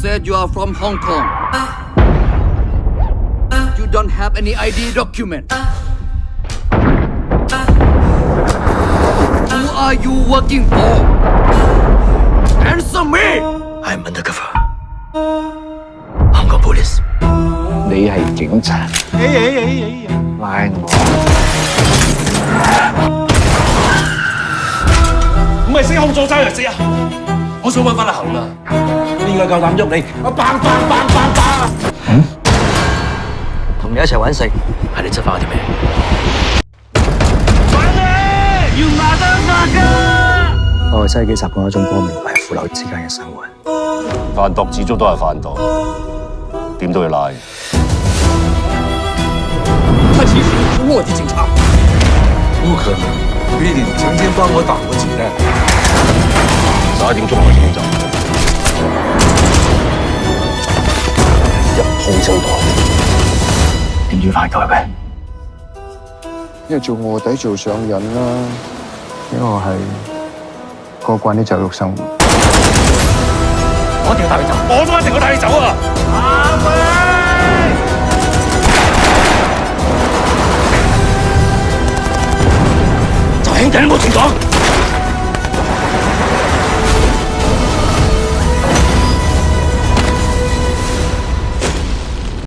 said you are from Hong Kong. You don't have any ID document. Who are you working for? Answer me! I'm undercover. Hong Kong police. 你係警察，拉我，唔係識控做齋嚟死啊！我想揾翻阿恒啊！邊個夠膽喐你？我棒！同你一齊揾食，係你執翻我啲咩？我係世紀習慣一種光明同腐朽之間嘅生活。販毒始終都係販毒，點都要拉。他其實是臥底警察。不可能，必定曾經幫我擋過子彈。11點鐘我先走，一鋪清袋。點要快改咩？因為做臥底做上癮啦，因為我係過慣啲酒肉生活。我一定要帶你走，我都一定要帶你走啊！阿威，就兄弟都冇情講。